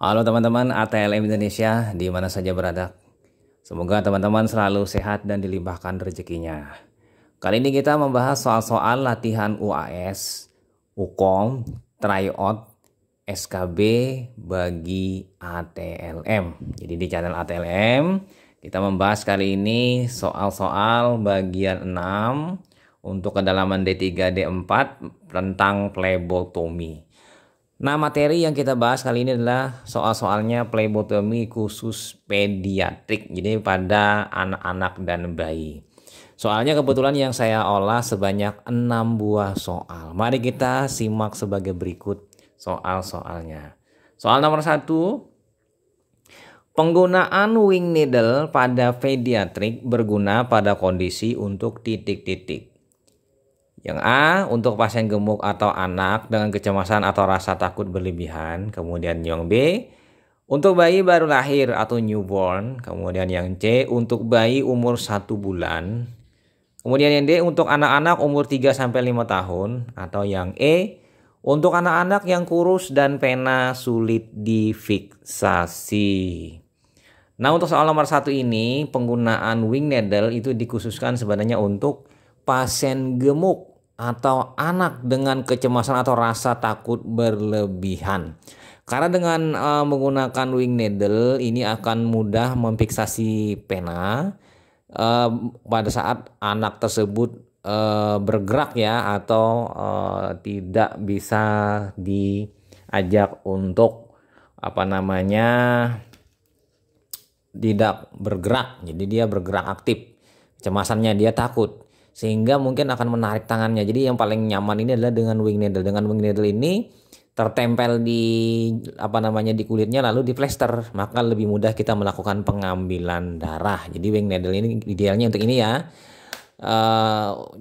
Halo teman-teman ATLM Indonesia di mana saja berada. Semoga teman-teman selalu sehat dan dilimpahkan rezekinya. Kali ini kita membahas soal-soal latihan UAS, UKOM, tryout, SKB bagi ATLM. Jadi di channel ATLM kita membahas kali ini soal-soal bagian 6 untuk kedalaman D3 D4 tentang plebotomi. Nah, materi yang kita bahas kali ini adalah soal-soalnya plebotomi khusus pediatrik, jadi pada anak-anak dan bayi. Soalnya kebetulan yang saya olah sebanyak 6 buah soal. Mari kita simak sebagai berikut soal-soalnya. Soal nomor 1, penggunaan wing needle pada pediatrik berguna pada kondisi untuk titik-titik. Yang A, untuk pasien gemuk atau anak dengan kecemasan atau rasa takut berlebihan. Kemudian yang B, untuk bayi baru lahir atau newborn. Kemudian yang C, untuk bayi umur 1 bulan. Kemudian yang D, untuk anak-anak umur 3-5 tahun. Atau yang E, untuk anak-anak yang kurus dan pena sulit difiksasi. Nah, untuk soal nomor 1 ini, penggunaan wing needle itu dikhususkan sebenarnya untuk pasien gemuk atau anak dengan kecemasan atau rasa takut berlebihan. Karena dengan menggunakan wing needle ini akan mudah memfiksasi pena pada saat anak tersebut bergerak ya, atau tidak bisa diajak untuk tidak bergerak. Jadi dia bergerak aktif, kecemasannya dia takut, sehingga mungkin akan menarik tangannya. Jadi yang paling nyaman ini adalah dengan wing needle. Dengan wing needle ini tertempel di di kulitnya lalu di plester, maka lebih mudah kita melakukan pengambilan darah. Jadi wing needle ini idealnya untuk ini ya.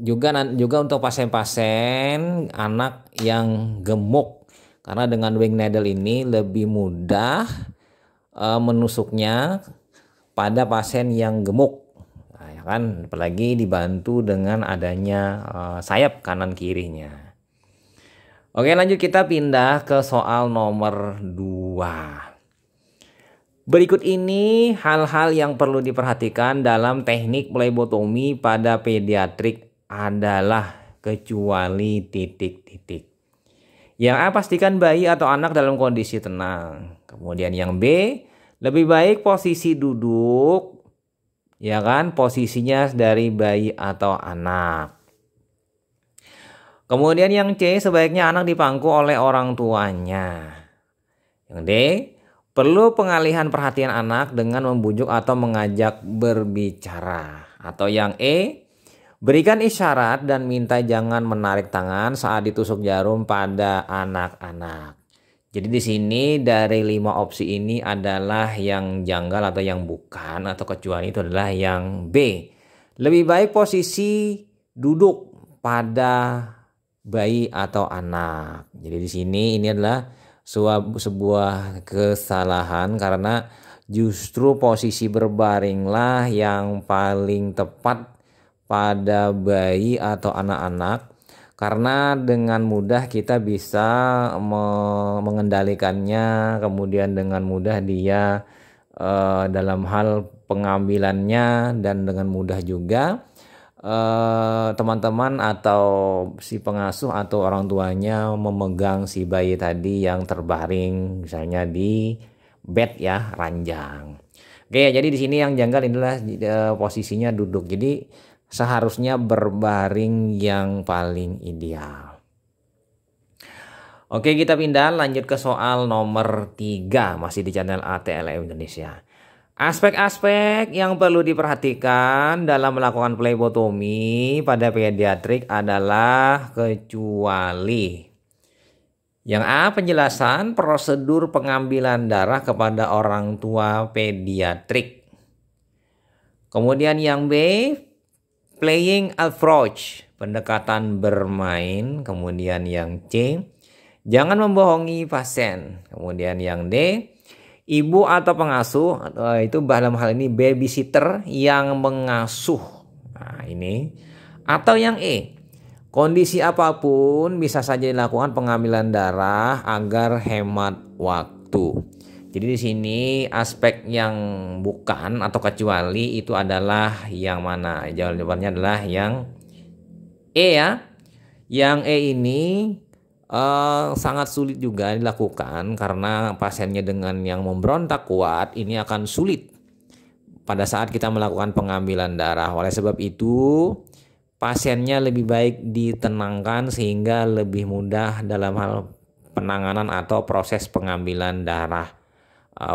Juga untuk pasien-pasien anak yang gemuk, karena dengan wing needle ini lebih mudah menusuknya pada pasien yang gemuk. Kan apalagi dibantu dengan adanya sayap kanan kirinya. Oke, lanjut kita pindah ke soal nomor 2. Berikut ini hal-hal yang perlu diperhatikan dalam teknik plebotomi pada pediatrik adalah kecuali titik-titik. Yang A, pastikan bayi atau anak dalam kondisi tenang. Kemudian yang B, lebih baik posisi duduk, ya kan, posisinya dari bayi atau anak. Kemudian yang C, sebaiknya anak dipangku oleh orang tuanya. Yang D, perlu pengalihan perhatian anak dengan membujuk atau mengajak berbicara. Atau yang E, berikan isyarat dan minta jangan menarik tangan saat ditusuk jarum pada anak-anak. Jadi di sini dari 5 opsi ini adalah yang janggal atau yang bukan atau kecuali itu adalah yang B. Lebih baik posisi duduk pada bayi atau anak. Jadi di sini ini adalah sebuah kesalahan, karena justru posisi berbaringlah yang paling tepat pada bayi atau anak-anak. Karena dengan mudah kita bisa mengendalikannya, kemudian dengan mudah dia dalam hal pengambilannya, dan dengan mudah juga teman-teman atau si pengasuh atau orang tuanya memegang si bayi tadi yang terbaring misalnya di bed ya, ranjang. Oke, jadi di sini yang janggal inilah posisinya duduk. Jadi seharusnya berbaring yang paling ideal. Oke, kita pindah lanjut ke soal nomor 3, masih di channel ATLM Indonesia. Aspek-aspek yang perlu diperhatikan dalam melakukan plebotomi pada pediatrik adalah kecuali. Yang A, penjelasan prosedur pengambilan darah kepada orang tua pediatrik. Kemudian yang B, playing approach, pendekatan bermain. Kemudian yang C, jangan membohongi pasien. Kemudian yang D, ibu atau pengasuh, itu dalam hal ini babysitter yang mengasuh. Nah ini. Atau yang E, kondisi apapun bisa saja dilakukan pengambilan darah agar hemat waktu. Jadi di sini aspek yang bukan atau kecuali itu adalah yang mana? Jawabannya adalah yang E ya. Yang E ini sangat sulit juga dilakukan karena pasiennya dengan yang memberontak kuat ini akan sulit pada saat kita melakukan pengambilan darah. Oleh sebab itu, pasiennya lebih baik ditenangkan sehingga lebih mudah dalam hal penanganan atau proses pengambilan darah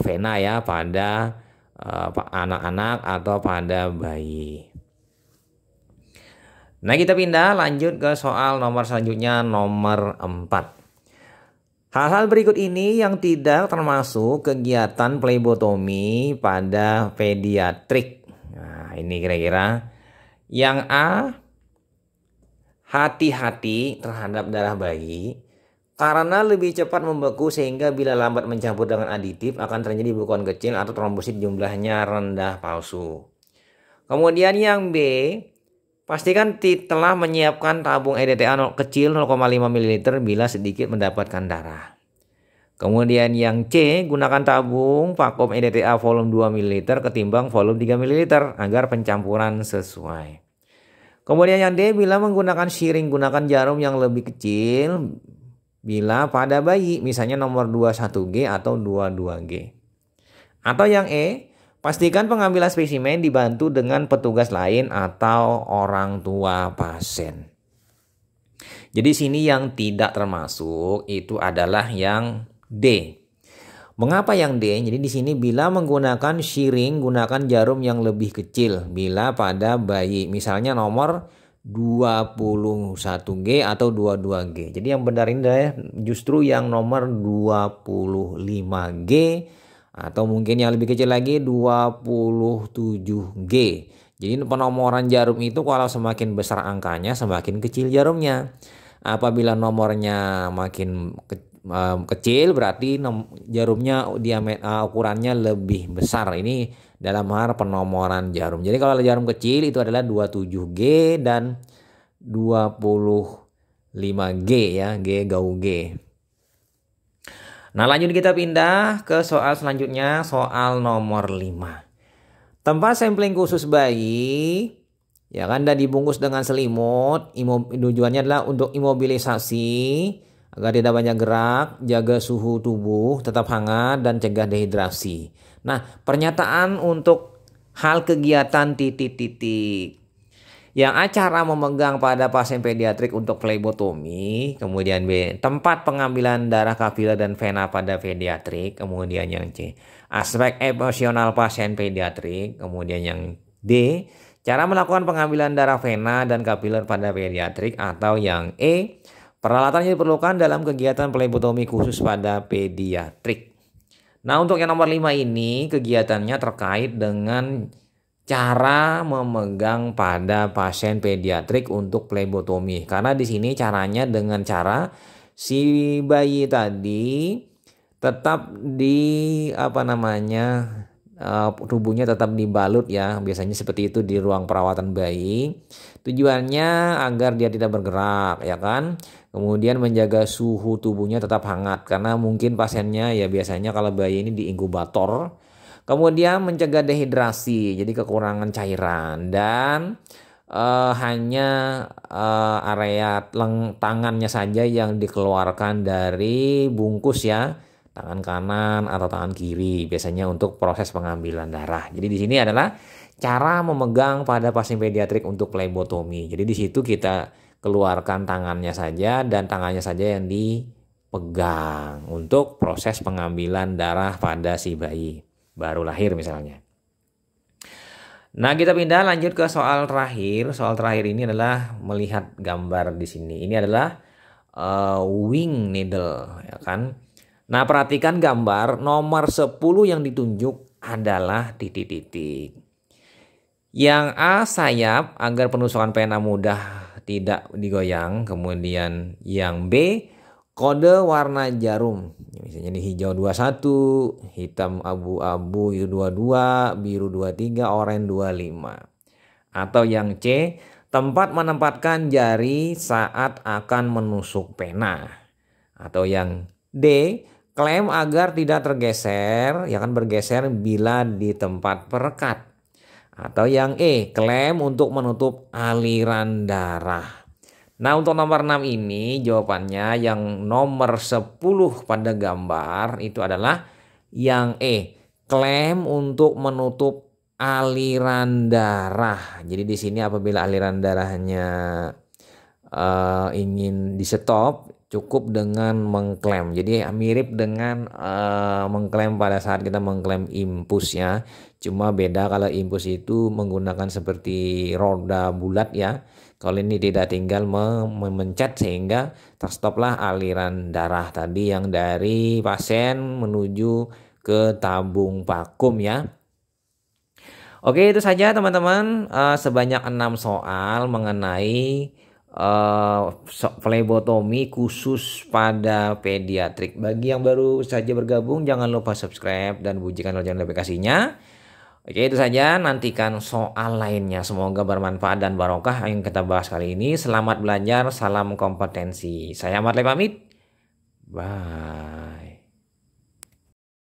vena ya pada anak-anak atau pada bayi. Nah, kita pindah lanjut ke soal nomor selanjutnya, nomor 4. Hal-hal berikut ini yang tidak termasuk kegiatan plebotomi pada pediatrik. Nah, ini kira-kira yang A, hati-hati terhadap darah bayi karena lebih cepat membeku sehingga bila lambat mencampur dengan aditif akan terjadi bekuan kecil atau trombosit jumlahnya rendah palsu. Kemudian yang B, pastikan telah menyiapkan tabung EDTA kecil 0,5 ml bila sedikit mendapatkan darah. Kemudian yang C, gunakan tabung vakum EDTA volume 2 ml ketimbang volume 3 ml agar pencampuran sesuai. Kemudian yang D, bila menggunakan syring gunakan jarum yang lebih kecil bila pada bayi, misalnya nomor 21G atau 22G. Atau yang E, pastikan pengambilan spesimen dibantu dengan petugas lain atau orang tua pasien. Jadi sini yang tidak termasuk itu adalah yang D. Mengapa yang D? Jadi di sini bila menggunakan syring gunakan jarum yang lebih kecil bila pada bayi, misalnya nomor 21G atau 22G. Jadi yang benar ini adalah justru yang nomor 25G. Atau mungkin yang lebih kecil lagi 27G. Jadi penomoran jarum itu kalau semakin besar angkanya semakin kecil jarumnya. Apabila nomornya makin kecil berarti jarumnya ukurannya lebih besar. Ini dalam hal penomoran jarum. Jadi kalau jarum kecil itu adalah 27G dan 25G ya, G gau G. Nah, lanjut kita pindah ke soal selanjutnya, soal nomor 5. Tempat sampling khusus bayi ya kan dan dibungkus dengan selimut. Tujuannya adalah untuk imobilisasi agar tidak banyak gerak, jaga suhu tubuh tetap hangat dan cegah dehidrasi. Nah, pernyataan untuk hal kegiatan titik-titik. Yang A, cara memegang pada pasien pediatrik untuk plebotomi. Kemudian B, tempat pengambilan darah kapiler dan vena pada pediatrik. Kemudian yang C, aspek emosional pasien pediatrik. Kemudian yang D, cara melakukan pengambilan darah vena dan kapiler pada pediatrik. Atau yang E, peralatan yang diperlukan dalam kegiatan plebotomi khusus pada pediatrik. Nah, untuk yang nomor 5 ini kegiatannya terkait dengan cara memegang pada pasien pediatrik untuk plebotomi. Karena di sini caranya dengan cara si bayi tadi tetap tubuhnya tetap dibalut ya. Biasanya seperti itu di ruang perawatan bayi. Tujuannya agar dia tidak bergerak ya kan. Kemudian menjaga suhu tubuhnya tetap hangat karena mungkin pasiennya ya biasanya kalau bayi ini di inkubator. Kemudian mencegah dehidrasi, jadi kekurangan cairan dan hanya area tangannya saja yang dikeluarkan dari bungkus ya, tangan kanan atau tangan kiri biasanya untuk proses pengambilan darah. Jadi di sini adalah cara memegang pada pasien pediatrik untuk plebotomi. Jadi di situ kita keluarkan tangannya saja dan tangannya saja yang dipegang untuk proses pengambilan darah pada si bayi baru lahir misalnya. Nah, kita pindah lanjut ke soal terakhir. Soal terakhir ini adalah melihat gambar di sini. Ini adalah wing needle ya kan. Nah, perhatikan gambar nomor 10 yang ditunjuk adalah titik-titik. Yang A, sayap agar penusukan pena mudah tidak digoyang. Kemudian yang B, kode warna jarum. Misalnya ini hijau 21, hitam abu-abu itu 22, biru 23, oranye 25. Atau yang C, tempat menempatkan jari saat akan menusuk pena. Atau yang D, Klaim agar tidak tergeser, ya kan, bergeser bila di tempat perekat. Atau yang E, klaim untuk menutup aliran darah. Nah, untuk nomor 6 ini jawabannya yang nomor 10 pada gambar itu adalah yang E, klaim untuk menutup aliran darah. Jadi di sini apabila aliran darahnya ingin di stop, cukup dengan mengklaim. Jadi mirip dengan mengklaim pada saat kita mengklaim impus ya. Cuma beda kalau impus itu menggunakan seperti roda bulat ya. Kalau ini tidak, tinggal memencet sehingga terstoplah aliran darah tadi yang dari pasien menuju ke tabung vakum ya. Oke, itu saja teman-teman, sebanyak 6 soal mengenai flebotomi khusus pada pediatrik. Bagi yang baru saja bergabung, jangan lupa subscribe dan bunyikan lonceng notifikasinya. Oke, itu saja, nantikan soal lainnya. Semoga bermanfaat dan barokah yang kita bahas kali ini. Selamat belajar, salam kompetensi. Saya Ahmad Le pamit. Bye.